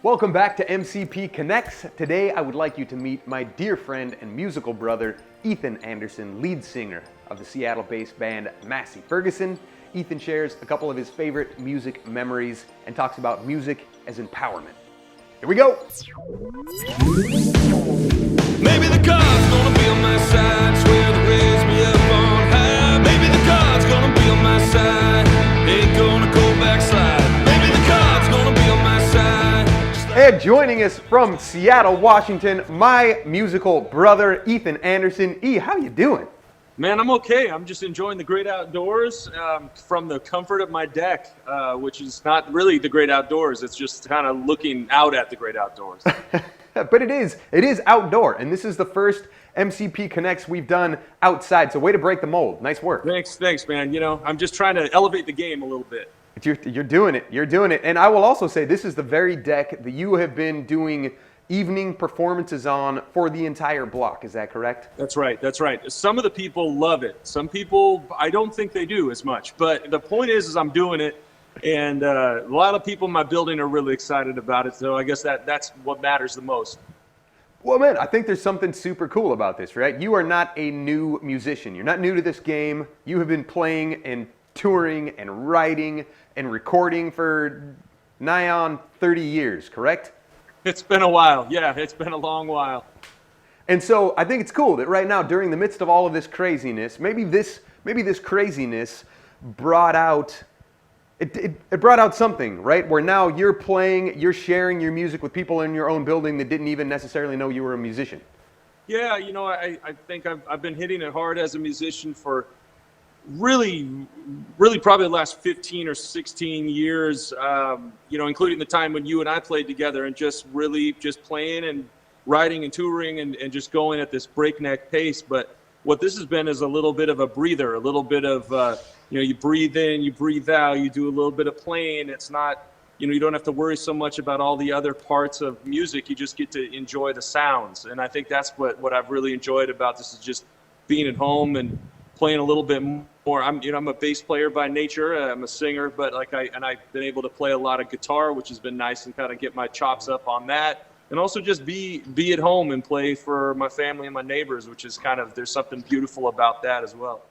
Welcome back to MCP Connects. Today I would like you to meet my dear friend and musical brother, Ethan Anderson, lead singer of the Seattle-based band Massy Ferguson. Ethan shares a couple of his favorite music memories and talks about music as empowerment. Here we go. Maybe the God's gonna be on my side, swear to raise me up on high. Maybe the God's gonna be on my side, ain't gonna go backslide. Maybe the God's gonna be on my side. And joining us from Seattle, Washington, my musical brother, Ethan Anderson. E, how you doing? Man, I'm okay. I'm just enjoying the great outdoors from the comfort of my deck, which is not really the great outdoors. It's just kind of looking out at the great outdoors. But it is outdoor, and this is the first MCP Connects we've done outside, so way to break the mold. Nice work. Thanks, man. You know, I'm just trying to elevate the game a little bit. You're doing it. And I will also say this is the very deck that you have been doing evening performances on for the entire block. Is that correct? That's right. Some of the people love it. Some people, I don't think they do as much. But the point is I'm doing it, and a lot of people in my building are really excited about it. So I guess that's what matters the most. Well, man, I think there's something super cool about this, right? You are not a new musician. You're not new to this game. You have been playing and touring and writing and recording for nigh on 30 years, correct? It's been a while. Yeah, it's been a long while. And so I think it's cool that right now, during the midst of all of this craziness, maybe this craziness brought out it brought out something, right? Where now you're playing, you're sharing your music with people in your own building that didn't even necessarily know you were a musician. Yeah, you know, I think I've been hitting it hard as a musician for really probably the last 15 or 16 years, you know, including the time when you and I played together, and just playing and writing and touring and just going at this breakneck pace. But what this has been is a little bit of a breather, a little bit of, you know, you breathe in, you breathe out, you do a little bit of playing. It's not, you know, you don't have to worry so much about all the other parts of music. You just get to enjoy the sounds. And I think that's what I've really enjoyed about this, is just being at home and playing a little bit more. I'm a bass player by nature. I'm a singer, but I've been able to play a lot of guitar, which has been nice, and kind of get my chops up on that. And also just be at home and play for my family and my neighbors, which is there's something beautiful about that as well.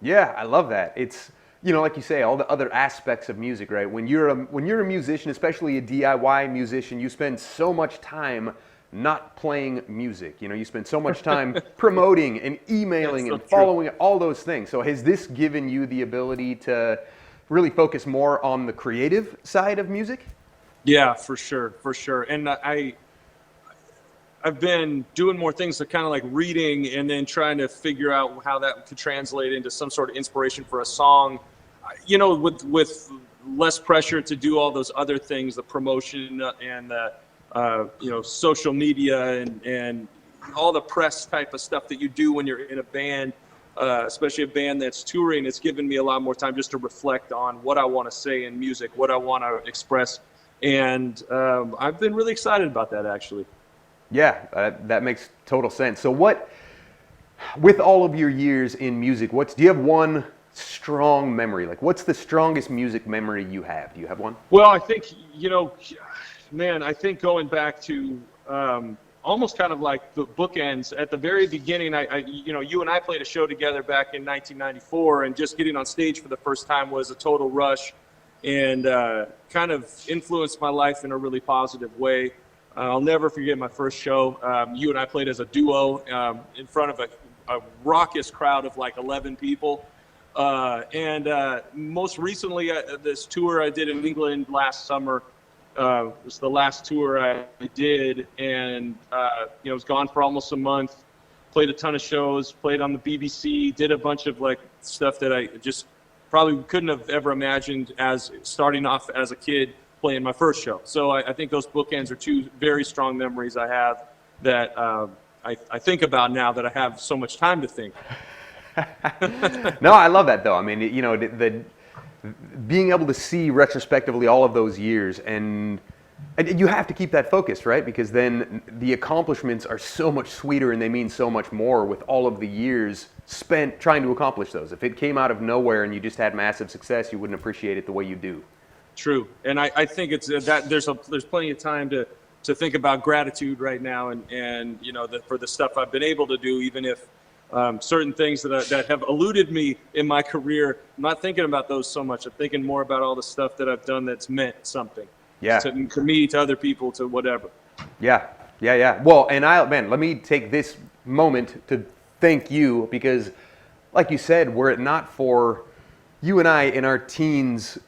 Yeah, I love that. It's, you know, like you say, all the other aspects of music, right? When you're a musician, especially a DIY musician, you spend so much time not playing music. You know, you spend so much time promoting and emailing and following all those things. So has this given you the ability to really focus more on the creative side of music? Yeah, for sure. And I've been doing more things, like kind of like reading and then trying to figure out how that could translate into some sort of inspiration for a song, you know, with less pressure to do all those other things, the promotion and the you know, social media and all the press type of stuff that you do when you're in a band, especially a band that's touring. It's given me a lot more time just to reflect on what I want to say in music, what I want to express. And I've been really excited about that, actually. Yeah, that makes total sense. So with all of your years in music, do you have one strong memory? Like, what's the strongest music memory you have? Do you have one? Well, I think, you know, man, I think going back to almost kind of like the bookends at the very beginning, you know, you and I played a show together back in 1994, and just getting on stage for the first time was a total rush, and kind of influenced my life in a really positive way. I'll never forget my first show. You and I played as a duo in front of a raucous crowd of like 11 people. And most recently, this tour I did in England last summer was the last tour I did, and you know, was gone for almost a month. Played a ton of shows, played on the BBC, did a bunch of like stuff that I just probably couldn't have ever imagined as starting off as a kid playing my first show. So I think those bookends are two very strong memories I have that I think about now that I have so much time to think. No, I love that though. I mean, you know, the being able to see retrospectively all of those years, and you have to keep that focused, right? Because then the accomplishments are so much sweeter and they mean so much more with all of the years spent trying to accomplish those. If it came out of nowhere and you just had massive success, you wouldn't appreciate it the way you do. True. And I think it's that there's plenty of time to think about gratitude right now, and you know, for the stuff I've been able to do, even if certain things that have eluded me in my career, I'm not thinking about those so much. I'm thinking more about all the stuff that I've done that's meant something. Yeah. To me, to other people, to whatever. Yeah. Well, and let me take this moment to thank you, because like you said, were it not for you and I in our teens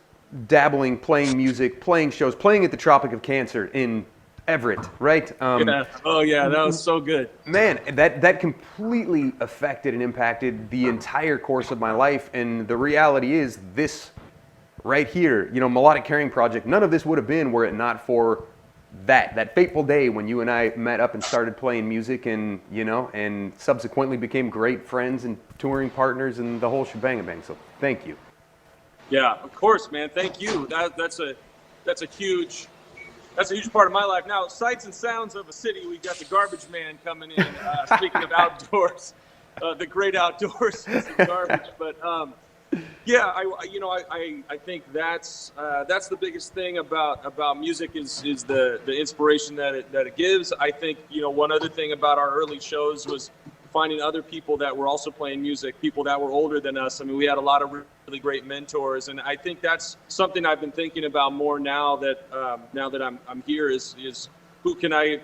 dabbling, playing music, playing shows, playing at the Tropic of Cancer in Everett, right? Yeah. Oh yeah, that was so good. Man, that completely affected and impacted the entire course of my life. And the reality is, this right here, you know, Melodic Caring Project, none of this would have been were it not for that fateful day when you and I met up and started playing music, and you know, and subsequently became great friends and touring partners and the whole shebang bang. So thank you. Yeah, of course, man. Thank you. That's a huge part of my life. Now, sights and sounds of a city. We got the garbage man coming in. Speaking of outdoors, the great outdoors is the garbage. But yeah, I think that's the biggest thing about music is the inspiration that it gives. I think, you know, one other thing about our early shows was finding other people that were also playing music, people that were older than us. I mean, we had a lot of really great mentors, and I think that's something I've been thinking about more now that I'm here is who can I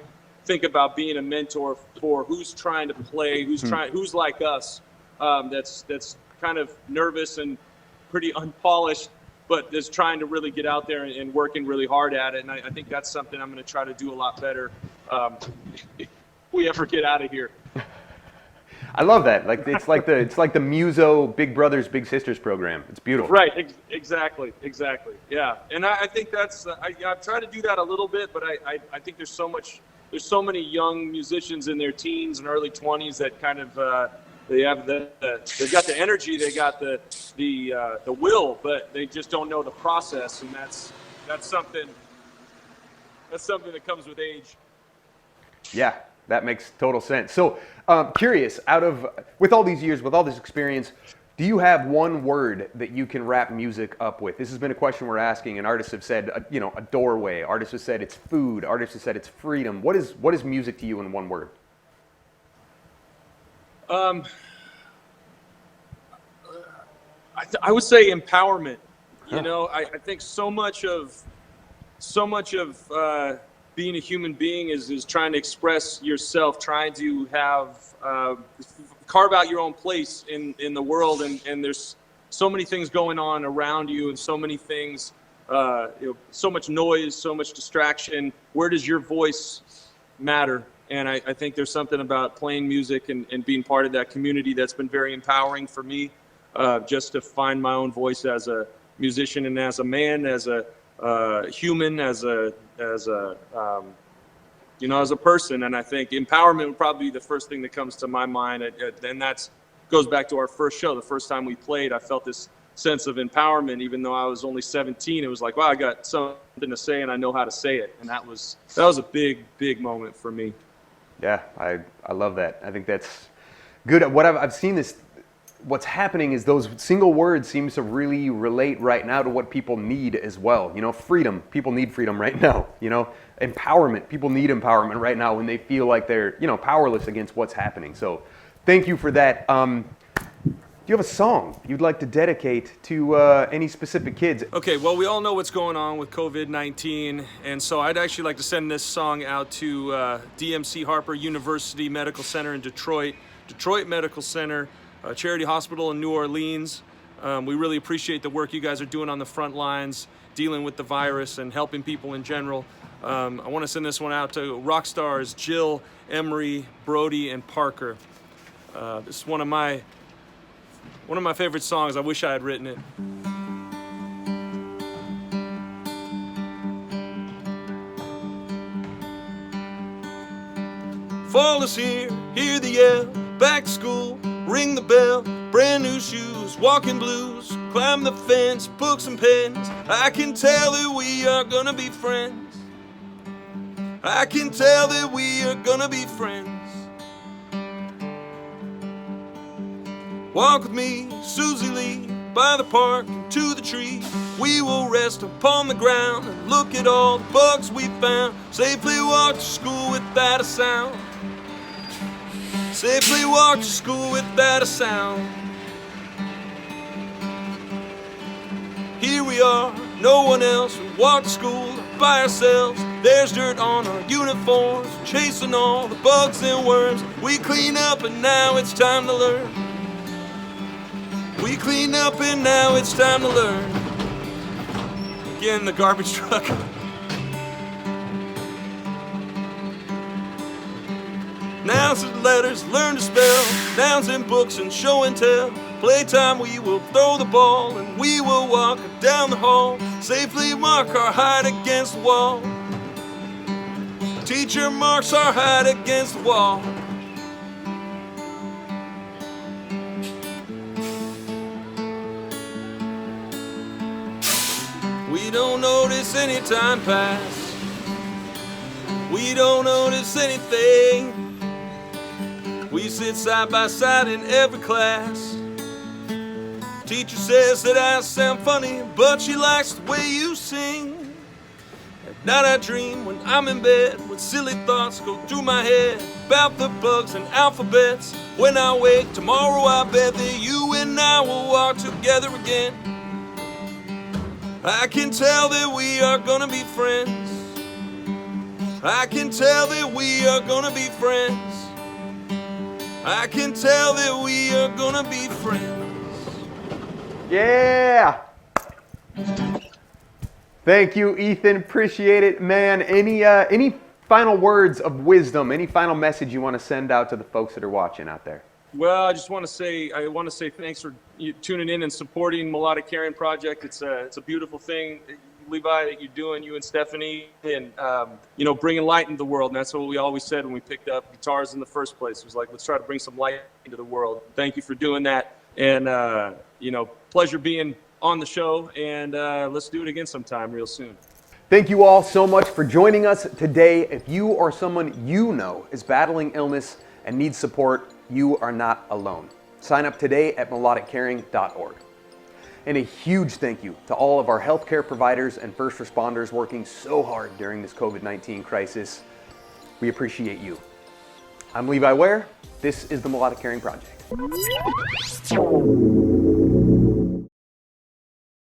think about being a mentor for, who's trying to play, who's like us, that's kind of nervous and pretty unpolished, but is trying to really get out there and working really hard at it. And I think that's something I'm going to try to do a lot better if we ever get out of here. I love that. Like it's like the Muso Big Brothers Big Sisters program. It's beautiful. Right. Exactly. Yeah. And I think that's I've tried to do that a little bit, but I think there's so many young musicians in their teens and early 20s that kind of they've got the energy, they got the will, but they just don't know the process, and that's something that comes with age. Yeah. That makes total sense. So, curious, with all these years, with all this experience, do you have one word that you can wrap music up with? This has been a question we're asking, and artists have said, a doorway. Artists have said it's food. Artists have said it's freedom. What is music to you in one word? I would say empowerment. You know, I think so much of being a human being is trying to express yourself, trying to carve out your own place in the world, and there's so many things going on around you, and so many things, so much noise, so much distraction. Where does your voice matter? And I think there's something about playing music and being part of that community that's been very empowering for me, just to find my own voice as a musician and as a man, as a human, as a person. And I think empowerment would probably be the first thing that comes to my mind. And that goes back to our first show. The first time we played, I felt this sense of empowerment, even though I was only 17. It was like, wow, I got something to say and I know how to say it. And that was a big moment for me. Yeah, I love that. I think that's good. What I've seen is what's happening is those single words seems to really relate right now to what people need as well. You know, freedom. People need freedom right now. You know, empowerment. People need empowerment right now when they feel like they're, powerless against what's happening. So thank you for that. Do you have a song you'd like to dedicate to any specific kids? Okay, well, we all know what's going on with COVID-19, and so I'd actually like to send this song out to DMC Harper University Medical Center in Detroit Medical Center, Charity Hospital in New Orleans. We really appreciate the work you guys are doing on the front lines, dealing with the virus and helping people in general. I want to send this one out to rock stars Jill, Emery, Brody, and Parker. This is one of my favorite songs. I wish I had written it. Fall is here, hear the yell, back to school, ring the bell, brand new shoes, walking blues, climb the fence, books and pens. I can tell that we are gonna be friends. I can tell that we are gonna be friends. Walk with me, Susie Lee, by the park, to the tree. We will rest upon the ground and look at all the bugs we found. Safely walk to school without a sound. Safely walk to school without a sound. Here we are, no one else. We walk to school by ourselves. There's dirt on our uniforms, chasing all the bugs and worms. We clean up and now it's time to learn. We clean up and now it's time to learn. Again, the garbage truck. Nouns and letters, learn to spell. Nouns and books and show and tell. Playtime, we will throw the ball and we will walk down the hall. Safely mark our height against the wall. Teacher marks our height against the wall. We don't notice any time pass. We don't notice anything. We sit side by side in every class. Teacher says that I sound funny, but she likes the way you sing. At night I dream when I'm in bed, when silly thoughts go through my head about the bugs and alphabets. When I wake tomorrow, I bet that you and I will walk together again. I can tell that we are gonna be friends. I can tell that we are gonna be friends. I can tell that we are gonna be friends. Yeah. Thank you, Ethan. Appreciate it, man. Any final words of wisdom? Any final message you want to send out to the folks that are watching out there? Well, I want to say thanks for you tuning in and supporting Melodic Caring Project. It's a beautiful thing, Levi, that you're doing, you and Stephanie, and bringing light into the world. And that's what we always said when we picked up guitars in the first place. It was like, let's try to bring some light into the world. Thank you for doing that. And pleasure being on the show. And let's do it again sometime real soon. Thank you all so much for joining us today. If you or someone you know is battling illness and needs support, you are not alone. Sign up today at melodiccaring.org. And a huge thank you to all of our healthcare providers and first responders working so hard during this COVID-19 crisis. We appreciate you. I'm Levi Ware. This is the Melodic Caring Project.